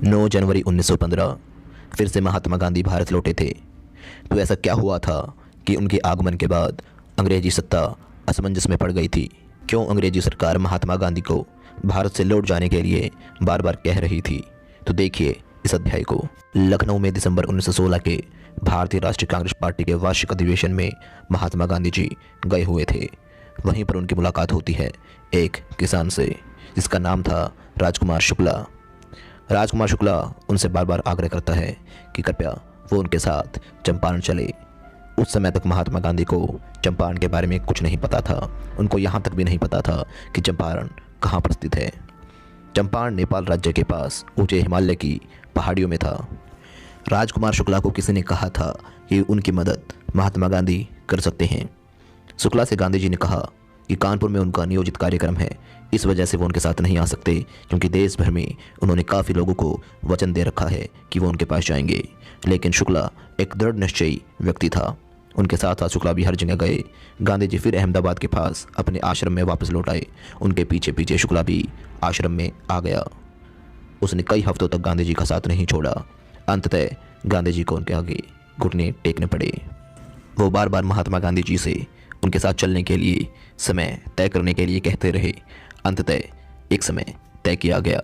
9 जनवरी 1915 फिर से महात्मा गांधी भारत लौटे थे। तो ऐसा क्या हुआ था कि उनके आगमन के बाद अंग्रेजी सत्ता असमंजस में पड़ गई थी? क्यों अंग्रेजी सरकार महात्मा गांधी को भारत से लौट जाने के लिए बार बार कह रही थी? तो देखिए इस अध्याय को। लखनऊ में दिसंबर 1916 के भारतीय राष्ट्रीय कांग्रेस पार्टी के वार्षिक अधिवेशन में महात्मा गांधी जी गए हुए थे। वहीं पर उनकी मुलाकात होती है एक किसान से जिसका नाम था राजकुमार शुक्ला। राजकुमार शुक्ला उनसे बार बार आग्रह करता है कि कृपया वो उनके साथ चंपारण चले। उस समय तक महात्मा गांधी को चंपारण के बारे में कुछ नहीं पता था। उनको यहाँ तक भी नहीं पता था कि चंपारण कहाँ पर स्थित है। चंपारण नेपाल राज्य के पास ऊंचे हिमालय की पहाड़ियों में था। राजकुमार शुक्ला को किसी ने कहा था कि उनकी मदद महात्मा गांधी कर सकते हैं। शुक्ला से गांधी जी ने कहा कि कानपुर में उनका नियोजित कार्यक्रम है, इस वजह से वो उनके साथ नहीं आ सकते, क्योंकि देश भर में उन्होंने काफ़ी लोगों को वचन दे रखा है कि वो उनके पास जाएंगे। लेकिन शुक्ला एक दृढ़ निश्चयी व्यक्ति था। उनके साथ साथ शुक्ला भी हर जगह गए। गांधी जी फिर अहमदाबाद के पास अपने आश्रम में वापस लौट आए। उनके पीछे पीछे शुक्ला भी आश्रम में आ गया। उसने कई हफ्तों तक गांधी जी का साथ नहीं छोड़ा। अंततः गांधी जी को उनके आगे घुटने टेकने पड़े। वो बार बार महात्मा गांधी जी से उनके साथ चलने के लिए समय तय करने के लिए कहते रहे। अंततः एक समय तय किया गया।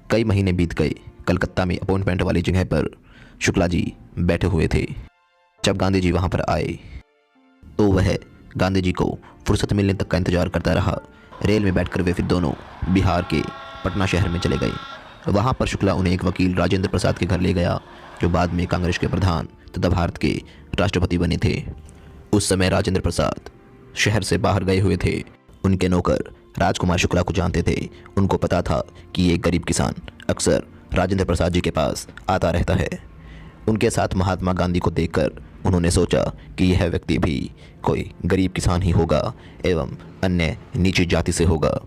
कई महीने बीत गए। कलकत्ता में अपॉइंटमेंट वाली जगह पर शुक्ला जी बैठे हुए थे। जब गांधी जी वहां पर आए तो वह गांधी जी को फुर्सत मिलने तक का इंतजार करता रहा। रेल में बैठकर वे फिर दोनों बिहार के पटना शहर में चले गए। वहां पर शुक्ला उन्हें एक वकील राजेंद्र प्रसाद के घर ले गया, जो बाद में कांग्रेस के प्रधान तथा भारत के राष्ट्रपति बने थे। उस समय राजेंद्र प्रसाद शहर से बाहर गए हुए थे। उनके नौकर राजकुमार शुक्ला को जानते थे। उनको पता था कि ये गरीब किसान अक्सर राजेंद्र प्रसाद जी के पास आता रहता है। उनके साथ महात्मा गांधी को देखकर उन्होंने सोचा कि यह व्यक्ति भी कोई गरीब किसान ही होगा एवं अन्य नीची जाति से होगा।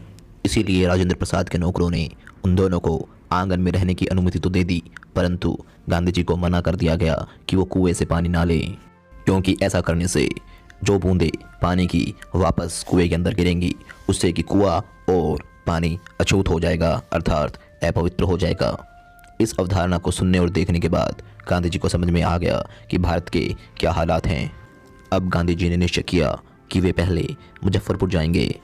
इसीलिए राजेंद्र प्रसाद के नौकरों ने उन दोनों को आंगन में रहने की अनुमति तो दे दी, परंतु गांधी जी को मना कर दिया गया कि वो कुएं से पानी ना लें, क्योंकि ऐसा करने से जो बूंदें पानी की वापस कुएं के अंदर गिरेंगी उससे कि कुआं और पानी अछूत हो जाएगा, अर्थात अपवित्र हो जाएगा। इस अवधारणा को सुनने और देखने के बाद गांधी जी को समझ में आ गया कि भारत के क्या हालात हैं। अब गांधी जी ने निश्चय किया कि वे पहले मुजफ्फरपुर जाएंगे,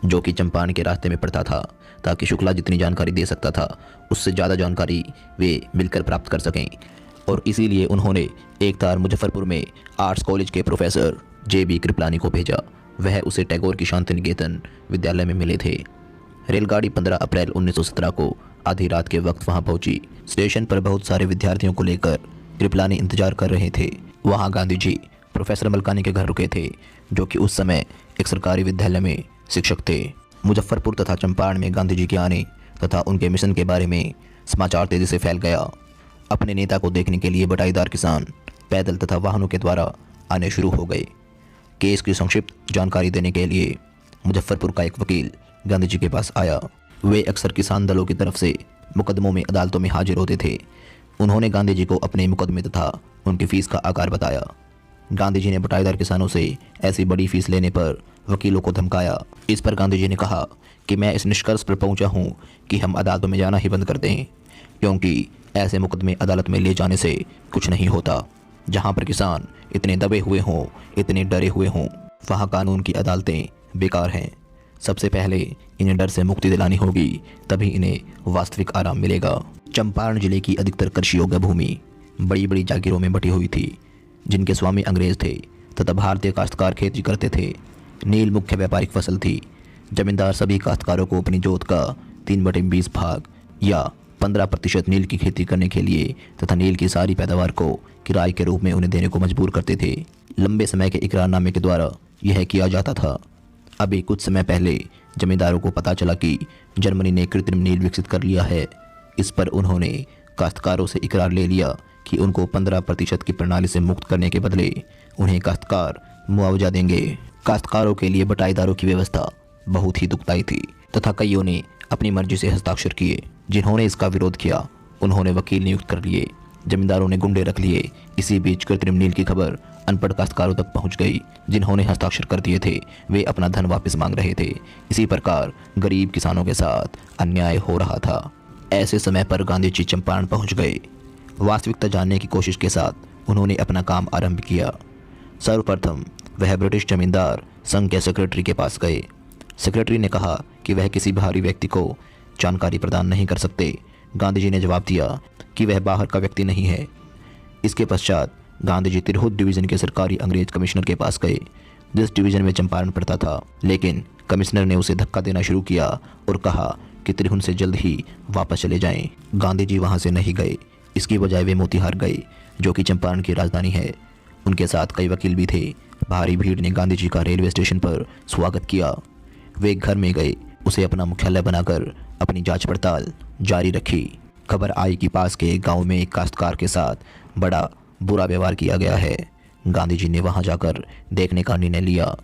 जो कि चंपारण के रास्ते में पड़ता था, ताकि शुक्ला जितनी जानकारी दे सकता था उससे ज़्यादा जानकारी वे मिलकर प्राप्त कर सकें। और इसीलिए उन्होंने एक तार मुजफ्फरपुर में आर्ट्स कॉलेज के प्रोफेसर JB कृपलानी को भेजा। वह उसे टैगोर की शांति निकेतन विद्यालय में मिले थे। रेलगाड़ी 15 अप्रैल 1917 को आधी रात के वक्त वहां पहुंची। स्टेशन पर बहुत सारे विद्यार्थियों को लेकर कृपलानी इंतजार कर रहे थे। वहां गांधी जी प्रोफेसर मलकानी के घर रुके थे, जो कि उस समय एक सरकारी विद्यालय में शिक्षक थे। मुजफ्फरपुर तथा चंपारण में गांधी जी के आने तथा उनके मिशन के बारे में समाचार तेजी से फैल गया। अपने नेता को देखने के लिए बटाईदार किसान पैदल तथा वाहनों के द्वारा आने शुरू हो गए। केस की संक्षिप्त जानकारी देने के लिए मुजफ्फरपुर का एक वकील गांधी जी के पास आया। वे अक्सर किसान दलों की तरफ से मुकदमों में अदालतों में हाजिर होते थे। उन्होंने गांधी जी को अपने मुकदमे तथा उनकी फीस का आकार बताया। गांधी जी ने बटाईदार किसानों से ऐसी बड़ी फीस लेने पर वकीलों को धमकाया। इस पर गांधी जी ने कहा कि मैं इस निष्कर्ष पर पहुंचा हूं कि हम अदालतों में जाना ही बंद कर दें, क्योंकि ऐसे मुकदमे अदालत में ले जाने से कुछ नहीं होता। जहां पर किसान इतने दबे हुए हों, इतने डरे हुए हों, वहां कानून की अदालतें बेकार हैं। सबसे पहले इन्हें डर से मुक्ति दिलानी होगी, तभी इन्हें वास्तविक आराम मिलेगा। चंपारण जिले की अधिकतर कृषि योग्य भूमि बड़ी बड़ी जागीरों में बटी हुई थी, जिनके स्वामी अंग्रेज थे तथा भारतीय काश्तकार खेती करते थे। नील मुख्य व्यापारिक फसल थी। जमींदार सभी काश्तकारों को अपनी जोत का 3/20 भाग या 15% नील की खेती करने के लिए तथा नील की सारी पैदावार को किराए के रूप में उन्हें देने को मजबूर करते थे। लंबे समय के इकरारनामे के द्वारा यह किया जाता था। अभी कुछ समय पहले जमींदारों को पता चला कि जर्मनी ने कृत्रिम नील विकसित कर लिया है। इस पर उन्होंने काश्तकारों से इकरार ले लिया कि उनको 15% की प्रणाली से मुक्त करने के बदले उन्हें काश्तकार मुआवजा देंगे। काश्तकारों के लिए बटाईदारों की व्यवस्था बहुत ही दुखदायी थी तथा कईयों ने अपनी मर्जी से हस्ताक्षर किए। जिन्होंने इसका विरोध किया उन्होंने वकील नियुक्त कर लिए। जमींदारों ने गुंडे रख लिए। इसी बीच कृत्रिम नील की खबर अनपढ़ काश्तकारों तक पहुंच गई। जिन्होंने हस्ताक्षर कर दिए थे वे अपना धन वापस मांग रहे थे। इसी प्रकार गरीब किसानों के साथ अन्याय हो रहा था। ऐसे समय पर गांधी जी चंपारण पहुंच गए। वास्तविकता जानने की कोशिश के साथ उन्होंने अपना काम आरंभ किया। सर्वप्रथम वह ब्रिटिश जमींदार संघ के सेक्रेटरी के पास गए। सेक्रेटरी ने कहा कि वह किसी बाहरी व्यक्ति को जानकारी प्रदान नहीं कर सकते। गांधी जी ने जवाब दिया कि वह बाहर का व्यक्ति नहीं है। इसके पश्चात गांधी जी तिरहुत डिवीज़न के सरकारी अंग्रेज कमिश्नर के पास गए, जिस डिवीज़न में चंपारण पड़ता था। लेकिन कमिश्नर ने उसे धक्का देना शुरू किया और कहा कि तिरहुत से जल्द ही वापस चले जाएं। गांधी जी वहां से नहीं गए, इसकी बजाय वे मोतीहार गए, जो कि चंपारण की राजधानी है। उनके साथ कई वकील भी थे। भारी भीड़ ने गांधी जी का रेलवे स्टेशन पर स्वागत किया। वे घर में गए, उसे अपना मुख्यालय बनाकर अपनी जांच पड़ताल जारी रखी। खबर आई कि पास के एक गांव में एक काश्तकार के साथ बड़ा बुरा व्यवहार किया गया है। गांधी जी ने वहां जाकर देखने का निर्णय लिया।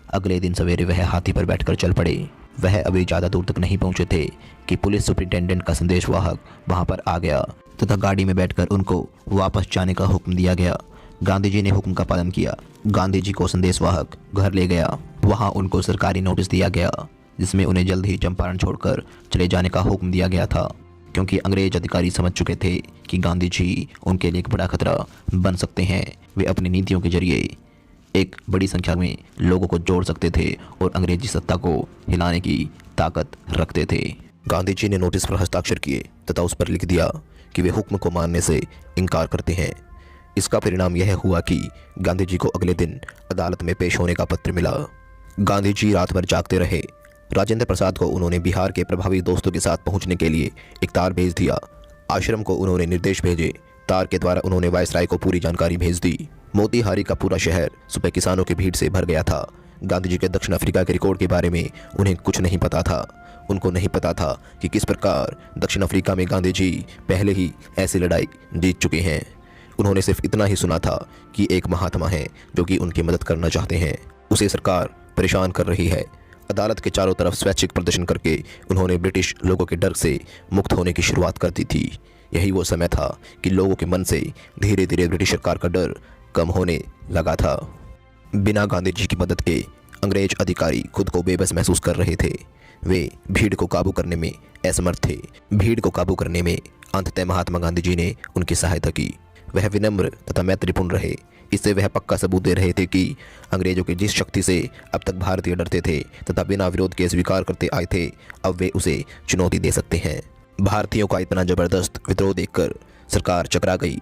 अगले दिन सवेरे वह हाथी पर बैठकर चल पड़े। वह अभी ज़्यादा दूर तक नहीं पहुंचे थे कि पुलिस सुपरिटेंडेंट का संदेशवाहक वहां पर आ गया तथा गाड़ी में बैठकर उनको वापस जाने का हुक्म दिया गया। गांधी जी ने हुक्म का पालन किया। गांधी जी को संदेशवाहक घर ले गया। वहां उनको सरकारी नोटिस दिया गया, जिसमें उन्हें जल्द ही चंपारण छोड़कर चले जाने का हुक्म दिया गया था, क्योंकि अंग्रेज अधिकारी समझ चुके थे कि गांधी जी उनके लिए एक बड़ा खतरा बन सकते हैं। वे अपनी नीतियों के जरिए एक बड़ी संख्या में लोगों को जोड़ सकते थे और अंग्रेजी सत्ता को हिलाने की ताकत रखते थे। गांधी जी ने नोटिस पर हस्ताक्षर किए तथा उस पर लिख दिया कि वे हुक्म को मानने से इनकार करते हैं। इसका परिणाम यह हुआ कि गांधी जी को अगले दिन अदालत में पेश होने का पत्र मिला। गांधी जी रात भर जागते रहे। राजेंद्र प्रसाद को उन्होंने बिहार के प्रभावी दोस्तों के साथ पहुंचने के लिए एक तार भेज दिया। आश्रम को उन्होंने निर्देश भेजे। तार के द्वारा उन्होंने वायसराय को पूरी जानकारी भेज दी। मोतीहारी का पूरा शहर सुबह किसानों की भीड़ से भर गया था। गांधी जी के दक्षिण अफ्रीका के रिकॉर्ड के बारे में उन्हें कुछ नहीं पता था। उनको नहीं पता था कि किस प्रकार दक्षिण अफ्रीका में गांधी जी पहले ही ऐसी लड़ाई जीत चुके हैं। उन्होंने सिर्फ इतना ही सुना था कि एक महात्मा है जो कि उनकी मदद करना चाहते हैं। उसे सरकार परेशान कर रही है। अदालत के चारों तरफ स्वैच्छिक प्रदर्शन करके उन्होंने ब्रिटिश लोगों के डर से मुक्त होने की शुरुआत कर दी थी। यही वो समय था कि लोगों के मन से धीरे धीरे ब्रिटिश सरकार का डर कम होने लगा था। बिना गांधी जी की मदद के अंग्रेज अधिकारी खुद को बेबस महसूस कर रहे थे। वे भीड़ को काबू करने में असमर्थ थे। भीड़ को काबू करने में अंततः महात्मा गांधी जी ने उनकी सहायता की। वह विनम्र तथा मैत्रीपूर्ण रहे। इससे वह पक्का सबूत दे रहे थे कि अंग्रेजों की जिस शक्ति से अब तक भारतीय डरते थे तथा बिना विरोध के स्वीकार करते आए थे, अब वे उसे चुनौती दे सकते हैं। भारतीयों का इतना जबरदस्त विद्रोह देखकर सरकार चकरा गई।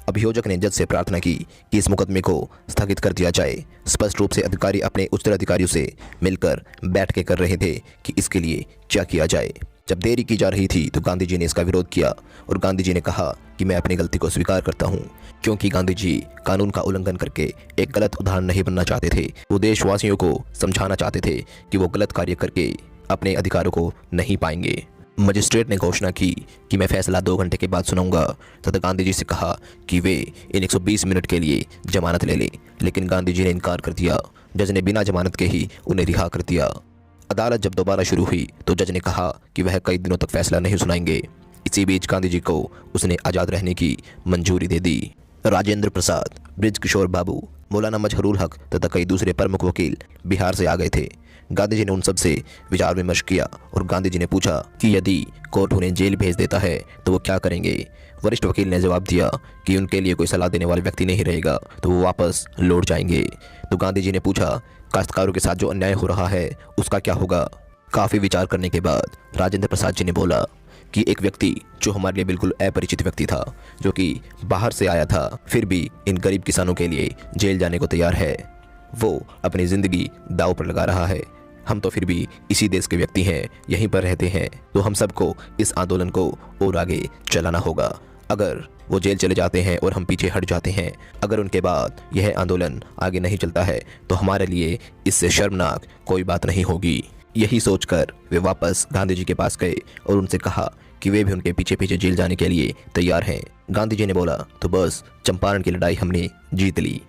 अभियोजक ने जज से प्रार्थना की कि इस मुकदमे को स्थगित कर दिया जाए। स्पष्ट रूप से अधिकारी अपने उत्तराधिकारियों से मिलकर बैठ के कर रहे थे कि इसके लिए क्या किया जाए। जब देरी की जा रही थी तो गांधी जी ने इसका विरोध किया और गांधी जी ने कहा कि मैं अपनी गलती को स्वीकार करता हूं, क्योंकि गांधी जी कानून का उल्लंघन करके एक गलत उदाहरण नहीं बनना चाहते थे। वो देशवासियों को समझाना चाहते थे कि वो गलत कार्य करके अपने अधिकारों को नहीं पाएंगे। मजिस्ट्रेट ने घोषणा की कि मैं फैसला 2 घंटे के बाद सुनाऊंगा तथा गांधी जी से कहा कि वे इन 120 मिनट के लिए जमानत ले लें, लेकिन गांधी जी ने इनकार कर दिया। जज ने बिना जमानत के ही उन्हें रिहा कर दिया। अदालत जब दोबारा शुरू हुई तो जज ने कहा कि वह कई दिनों तक फैसला नहीं सुनाएंगे। इसी बीच गांधी जी को उसने आज़ाद रहने की मंजूरी दे दी। राजेंद्र प्रसाद, ब्रिज किशोर बाबू, मौलाना मजहरुल हक तथा कई दूसरे प्रमुख वकील बिहार से आ गए थे। गांधी जी ने उन सब से विचार विमर्श किया और गांधी जी ने पूछा कि यदि कोर्ट उन्हें जेल भेज देता है तो वो क्या करेंगे। वरिष्ठ वकील ने जवाब दिया कि उनके लिए कोई सलाह देने वाला व्यक्ति नहीं रहेगा तो वो वापस लौट जाएंगे। तो गांधी जी ने पूछा, काश्तकारों के साथ जो अन्याय हो रहा है उसका क्या होगा। काफ़ी विचार करने के बाद राजेंद्र प्रसाद जी ने बोला कि एक व्यक्ति जो हमारे लिए बिल्कुल अपरिचित व्यक्ति था, जो कि बाहर से आया था, फिर भी इन गरीब किसानों के लिए जेल जाने को तैयार है। वो अपनी ज़िंदगी दांव पर लगा रहा है। हम तो फिर भी इसी देश के व्यक्ति हैं, यहीं पर रहते हैं, तो हम सबको इस आंदोलन को और आगे चलाना होगा। अगर वो जेल चले जाते हैं और हम पीछे हट जाते हैं, अगर उनके बाद यह आंदोलन आगे नहीं चलता है तो हमारे लिए इससे शर्मनाक कोई बात नहीं होगी। यही सोचकर वे वापस गांधी जी के पास गए और उनसे कहा कि वे भी उनके पीछे पीछे जेल जाने के लिए तैयार हैं। गांधी जी ने बोला, तो बस चंपारण की लड़ाई हमने जीत ली।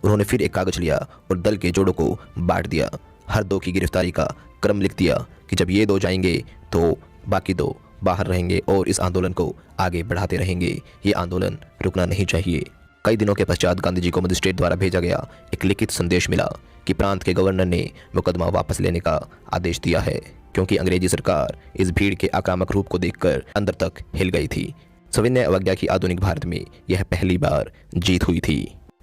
उन्होंने फिर एक कागज लिया और दल के जोड़ों को बांट दिया। हर 2 की गिरफ्तारी का क्रम लिख दिया कि जब ये 2 जाएंगे तो बाकी 2 बाहर रहेंगे और इस आंदोलन को आगे बढ़ाते रहेंगे। ये आंदोलन रुकना नहीं चाहिए। कई दिनों के पश्चात गांधी जी को मजिस्ट्रेट द्वारा भेजा गया एक लिखित संदेश मिला कि प्रांत के गवर्नर ने मुकदमा वापस लेने का आदेश दिया है। क्योंकि अंग्रेजी सरकार इस भीड़ के आक्रामक रूप को देखकर अंदर तक हिल गई थी। सविनय अवज्ञा की आधुनिक भारत में यह पहली बार जीत हुई थी।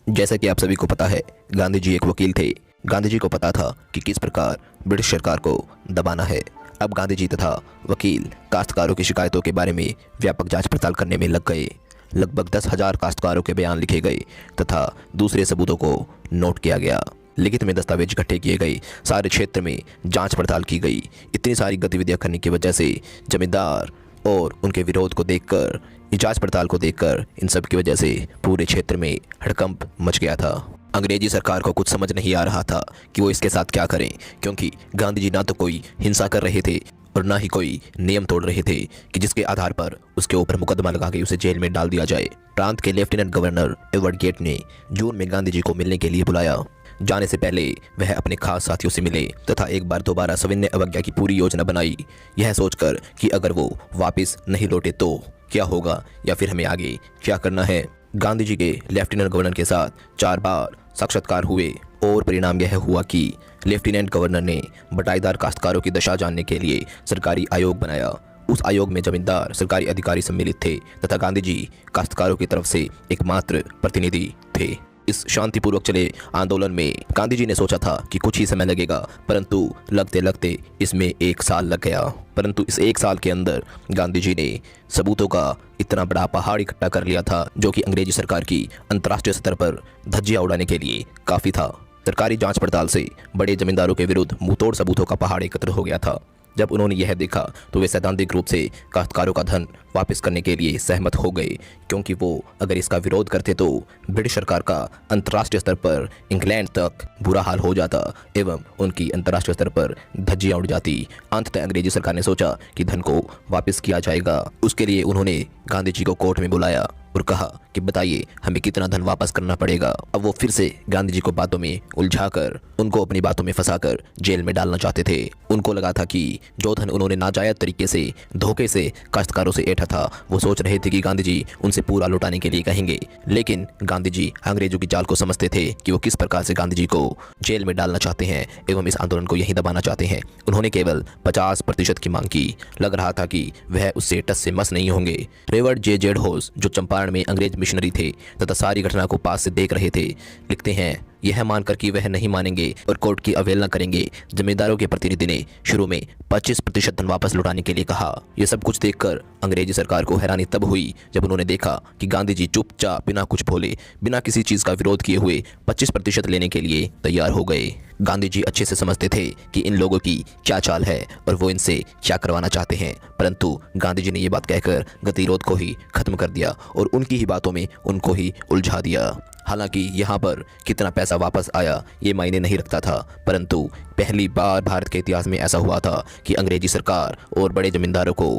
जैसा कि आप सभी को पता है, गांधी जी एक वकील थे। गांधी जी को पता था कि किस प्रकार ब्रिटिश सरकार को दबाना है। अब गांधी जी तथा वकील काश्तकारों की शिकायतों के बारे में व्यापक जांच पड़ताल करने में लग गए। लगभग 10,000 काश्तकारों के बयान लिखे गए तथा दूसरे सबूतों को नोट किया गया। लिखित में दस्तावेज इकट्ठे किए गए। सारे क्षेत्र में जांच पड़ताल की गई। इतनी सारी गतिविधियां करने की वजह से जमींदार और उनके विरोध को देखकर, जांच पड़ताल को देखकर, इन सब की वजह से पूरे क्षेत्र में हड़कंप मच गया था। अंग्रेजी सरकार को कुछ समझ नहीं आ रहा था कि वो इसके साथ क्या करें, क्योंकि गांधी जी ना तो कोई हिंसा कर रहे थे और ना ही कोई नियम तोड़ रहे थे कि जिसके आधार पर उसके ऊपर मुकदमा लगा के उसे जेल में डाल दिया जाए। प्रांत के लेफ्टिनेंट गवर्नर एडवर्ड गेट ने जून में गांधी जी को मिलने के लिए बुलाया। जाने से पहले वह अपने खास साथियों से मिले तथा एक बार दोबारा सविनय अवज्ञा की पूरी योजना बनाई, यह सोचकर कि अगर वो वापस नहीं लौटे तो क्या होगा या फिर हमें आगे क्या करना है। गांधी जी के लेफ्टिनेंट गवर्नर के साथ 4 बार साक्षात्कार हुए और परिणाम यह हुआ कि लेफ्टिनेंट गवर्नर ने बटाईदार काश्तकारों की दशा जानने के लिए सरकारी आयोग बनाया। उस आयोग में जमींदार सरकारी अधिकारी सम्मिलित थे तथा गांधी जी काश्तकारों की तरफ से एकमात्र प्रतिनिधि थे। इस शांतिपूर्वक चले आंदोलन में गांधी जी ने सोचा था कि कुछ ही समय लगेगा, परंतु लगते लगते इसमें 1 साल लग गया। परंतु इस 1 साल के अंदर गांधी जी ने सबूतों का इतना बड़ा पहाड़ इकट्ठा कर लिया था जो कि अंग्रेजी सरकार की अंतर्राष्ट्रीय स्तर पर धज्जियां उड़ाने के लिए काफ़ी था। सरकारी जांच पड़ताल से बड़े जमींदारों के विरुद्ध मुंहतोड़ सबूतों का पहाड़ एकत्र हो गया था। जब उन्होंने यह देखा तो वे सैद्धांतिक रूप से काश्तकारों का धन वापस करने के लिए सहमत हो गए, क्योंकि वो अगर इसका विरोध करते तो ब्रिटिश सरकार का अंतर्राष्ट्रीय स्तर पर इंग्लैंड तक बुरा हाल हो जाता एवं उनकी अंतर्राष्ट्रीय स्तर पर धज्जियां उड़ जाती। अंततः अंग्रेजी सरकार ने सोचा कि धन को वापस किया जाएगा। उसके लिए उन्होंने गांधी जी को कोर्ट में बुलाया और कहा कि बताइए हमें कितना धन वापस करना पड़ेगा। अब वो फिर से गांधी जी को बातों में उलझाकर, उनको अपनी बातों में फंसाकर जेल में डालना चाहते थे। उनको लगा था कि जो धन उन्होंने नाजायज तरीके से, धोखे से काश्तकारों से ऐंठा था, वो सोच रहे थे कि गांधी जी उनसे पूरा लौटाने के लिए कहेंगे। लेकिन गांधी जी अंग्रेजों की चाल को समझते थे कि वो किस प्रकार से गांधी जी को जेल में डालना चाहते हैं एवं इस आंदोलन को यहीं दबाना चाहते हैं। उन्होंने केवल 50% की मांग की। लग रहा था कि वह उससे टस से मस नहीं होंगे। रेवर्ड जे जेडहोस, जो चंपारण में अंग्रेज मिशनरी थे तथा सारी घटना को पास से देख रहे थे, लिखते हैं, यह मानकर कि वह नहीं मानेंगे और कोर्ट की अवहेलना करेंगे, जमींदारों के प्रतिनिधि ने शुरू में 25% धन वापस लौटाने के लिए कहा। यह सब कुछ देखकर अंग्रेजी सरकार को हैरानी तब हुई जब उन्होंने देखा कि गांधी जी चुपचाप बिना कुछ बोले, बिना किसी चीज का विरोध किए हुए 25% लेने के लिए तैयार हो गए। गांधी जी अच्छे से समझते थे कि इन लोगों की क्या चाल है और वो इनसे क्या करवाना चाहते हैं, परंतु गांधी जी ने ये बात कहकर गतिरोध को ही खत्म कर दिया और उनकी ही बातों में उनको ही उलझा दिया। हालांकि यहाँ पर कितना पैसा वापस आया ये मायने नहीं रखता था, परंतु पहली बार भारत के इतिहास में ऐसा हुआ था कि अंग्रेजी सरकार और बड़े जमींदारों को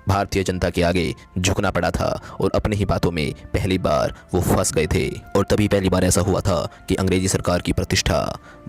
भारतीय जनता के आगे झुकना पड़ा था और अपनी ही बातों में पहली बार वो फंस गए थे। और तभी पहली बार ऐसा हुआ था कि अंग्रेजी सरकार की प्रतिष्ठा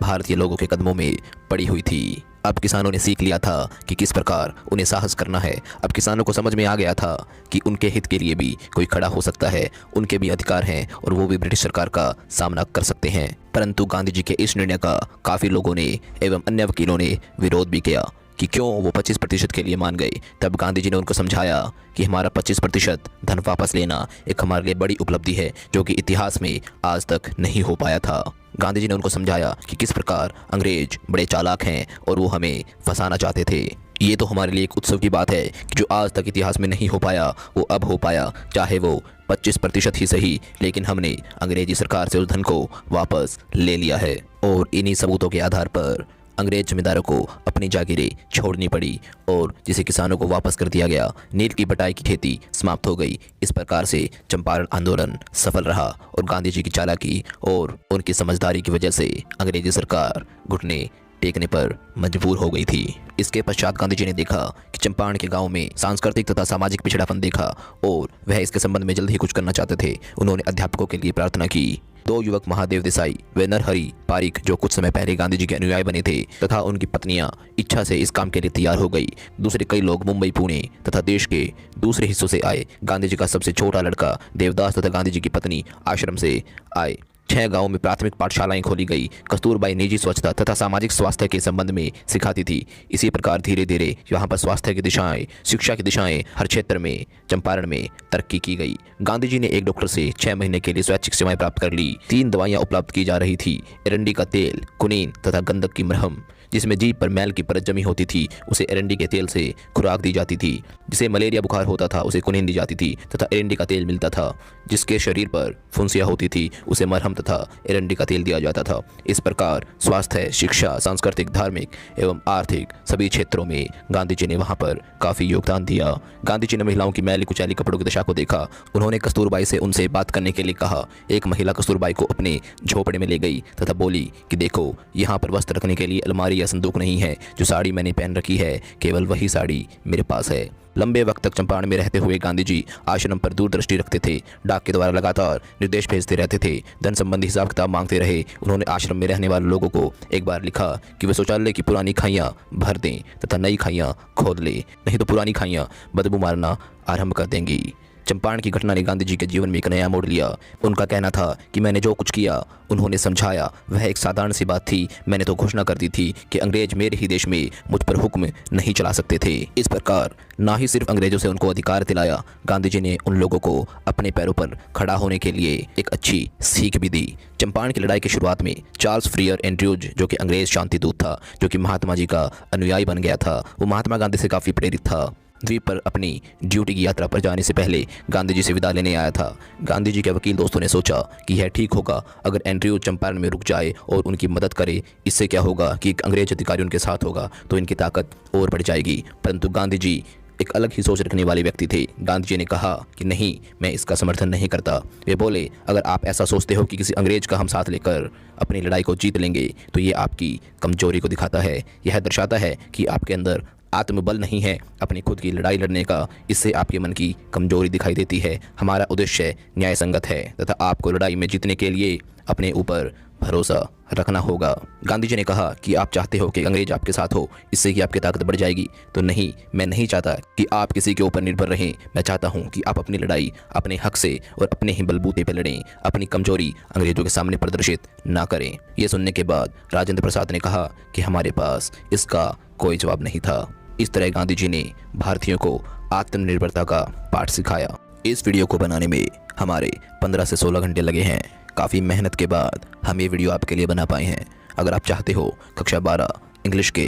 भारतीय लोगों के कदमों में पड़ी हुई थी। अब किसानों ने सीख लिया था कि किस प्रकार उन्हें साहस करना है। अब किसानों को समझ में आ गया था कि उनके हित के लिए भी कोई खड़ा हो सकता है, उनके भी अधिकार हैं और वो भी ब्रिटिश सरकार का सामना कर सकते हैं। परंतु गांधी जी के इस निर्णय का काफ़ी लोगों ने एवं अन्य वकीलों ने विरोध भी किया कि क्यों वो 25% के लिए मान गए। तब गांधी जी ने उनको समझाया कि हमारा 25% धन वापस लेना एक हमारे लिए बड़ी उपलब्धि है जो कि इतिहास में आज तक नहीं हो पाया था। गांधी जी ने उनको समझाया कि किस प्रकार अंग्रेज बड़े चालाक हैं और वो हमें फंसाना चाहते थे। ये तो हमारे लिए एक उत्सव की बात है कि जो आज तक इतिहास में नहीं हो पाया वो अब हो पाया, चाहे वो 25% ही सही, लेकिन हमने अंग्रेजी सरकार से उस धन को वापस ले लिया है। और इन्हीं सबूतों के आधार पर अंग्रेज जमींदारों को अपनी जागीरें छोड़नी पड़ी और जिसे किसानों को वापस कर दिया गया। नील की बटाई की खेती समाप्त हो गई। इस प्रकार से चंपारण आंदोलन सफल रहा और गांधी जी की चालाकी और उनकी समझदारी की वजह से अंग्रेजी सरकार घुटने टेकने पर मजबूर हो गई थी। इसके पश्चात गांधी जी ने देखा कि चंपारण के गांव में सांस्कृतिक तथा सामाजिक पिछड़ापन देखा और वह इसके संबंध में जल्द ही कुछ करना चाहते थे। उन्होंने अध्यापकों के लिए प्रार्थना की। 2 युवक महादेव देसाई व नरहरि पारिक, जो कुछ समय पहले गांधी जी के अनुयायी बने थे, तथा उनकी पत्नियां इच्छा से इस काम के लिए तैयार हो गई। दूसरे कई लोग मुंबई, पुणे तथा देश के दूसरे हिस्सों से आए। गांधी जी का सबसे छोटा लड़का देवदास तथा गांधी जी की पत्नी आश्रम से आए। 6 गांवों में प्राथमिक पाठशालाएं खोली गई। कस्तूरबाई निजी स्वच्छता तथा सामाजिक स्वास्थ्य के संबंध में सिखाती थी। इसी प्रकार धीरे धीरे यहाँ पर स्वास्थ्य की दिशाएं, शिक्षा की दिशाएं हर क्षेत्र में चंपारण में तरक्की की गई। गांधी जी ने एक डॉक्टर से 6 महीने के लिए स्वैच्छिक सेवाएं प्राप्त कर ली। 3 दवाइयां उपलब्ध की जा रही थी। एरंडी का तेल, कुनीन तथा गंधक की मरहम। जिसमें जीभ पर मैल की परत जमी होती थी उसे एरंडी के तेल से खुराक दी जाती थी। जिसे मलेरिया बुखार होता था उसे कुनीन दी जाती थी तथा एरंडी का तेल मिलता था। जिसके शरीर पर फुंसियाँ होती थी उसे मरहम तथा एरंडी का तेल दिया जाता था। इस प्रकार स्वास्थ्य, शिक्षा, सांस्कृतिक, धार्मिक एवं आर्थिक सभी क्षेत्रों में गांधी जी ने वहाँ पर काफ़ी योगदान दिया। गांधी जी ने महिलाओं की मैली कुचैली कपड़ों की दशा को देखा। उन्होंने कस्तूरबाई से उनसे बात करने के लिए कहा। एक महिला कस्तूरबाई को अपने झोपड़े में ले गई तथा बोली कि देखो, यहाँ पर वस्त्र रखने के लिए अलमारी या संदूक नहीं है। जो साड़ी मैंने पहन रखी है केवल वही साड़ी मेरे पास है। लंबे वक्त तक चंपारण में रहते हुए गांधी जी आश्रम पर दूरदृष्टि रखते थे। डाक के द्वारा लगातार निर्देश भेजते रहते थे। धन संबंधी हिसाब किताब मांगते रहे। उन्होंने आश्रम में रहने वाले लोगों को एक बार लिखा कि वे शौचालय की पुरानी खाइयां भर दें तथा नई खाइयां खोद ले, नहीं तो पुरानी खाइयां बदबू मारना आरंभ कर देंगी। चंपारण की घटना ने गांधी जी के जीवन में एक नया मोड़ लिया। उनका कहना था कि मैंने जो कुछ किया उन्होंने समझाया वह एक साधारण सी बात थी। मैंने तो घोषणा कर दी थी कि अंग्रेज मेरे ही देश में मुझ पर हुक्म नहीं चला सकते थे। इस प्रकार ना ही सिर्फ अंग्रेजों से उनको अधिकार दिलाया, गांधी जी ने उन लोगों को अपने पैरों पर खड़ा होने के लिए एक अच्छी सीख भी दी। चंपारण की लड़ाई की शुरुआत में चार्ल्स फ्रियर एंड्रयूज, जो कि अंग्रेज शांति दूत था, जो कि महात्मा जी का अनुयायी बन गया था, वो महात्मा गांधी से काफ़ी प्रेरित था। द्वीप पर अपनी ड्यूटी की यात्रा पर जाने से पहले गांधी जी से विदा लेने आया था। गांधी जी के वकील दोस्तों ने सोचा कि यह ठीक होगा अगर एंड्रयू चंपारण में रुक जाए और उनकी मदद करे। इससे क्या होगा कि एक अंग्रेज अधिकारी उनके साथ होगा तो इनकी ताकत और बढ़ जाएगी। परंतु गांधी जी एक अलग ही सोच रखने वाले व्यक्ति थे। गांधी जी ने कहा कि नहीं, मैं इसका समर्थन नहीं करता। वे बोले, अगर आप ऐसा सोचते हो कि किसी अंग्रेज का हम साथ लेकर अपनी लड़ाई को जीत लेंगे तो ये आपकी कमजोरी को दिखाता है। यह दर्शाता है कि आपके अंदर आत्मबल नहीं है अपनी खुद की लड़ाई लड़ने का। इससे आपके मन की कमजोरी दिखाई देती है। हमारा उद्देश्य न्याय संगत है तथा आपको लड़ाई में जीतने के लिए अपने ऊपर भरोसा रखना होगा। गांधी जी ने कहा कि आप चाहते हो कि अंग्रेज आपके साथ हो, इससे कि आपकी ताकत बढ़ जाएगी। तो नहीं, मैं नहीं चाहता कि आप किसी के ऊपर निर्भर रहें। मैं चाहता हूं कि आप अपनी लड़ाई अपने हक से और अपने ही बलबूते पर लड़ें। अपनी कमजोरी अंग्रेजों के सामने प्रदर्शित ना करें। यह सुनने के बाद राजेंद्र प्रसाद ने कहा कि हमारे पास इसका कोई जवाब नहीं था। इस तरह गांधी जी ने भारतीयों को आत्मनिर्भरता का पाठ सिखाया। इस वीडियो को बनाने में हमारे 15 से 16 घंटे लगे हैं। काफ़ी मेहनत के बाद हम ये वीडियो आपके लिए बना पाए हैं। अगर आप चाहते हो कक्षा 12 इंग्लिश के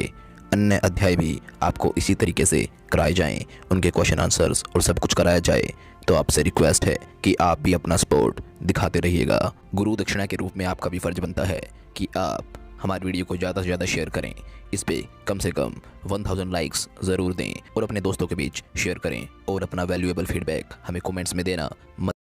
अन्य अध्याय भी आपको इसी तरीके से कराए जाएं, उनके क्वेश्चन आंसर्स और सब कुछ कराया जाए, तो आपसे रिक्वेस्ट है कि आप भी अपना सपोर्ट दिखाते रहिएगा। गुरु दक्षिणा के रूप में आपका भी फर्ज बनता है कि आप हमारी वीडियो को ज़्यादा से ज़्यादा शेयर करें। इस पे कम से कम 1000 लाइक्स ज़रूर दें और अपने दोस्तों के बीच शेयर करें और अपना वैल्यूएबल फीडबैक हमें कमेंट्स में देना मत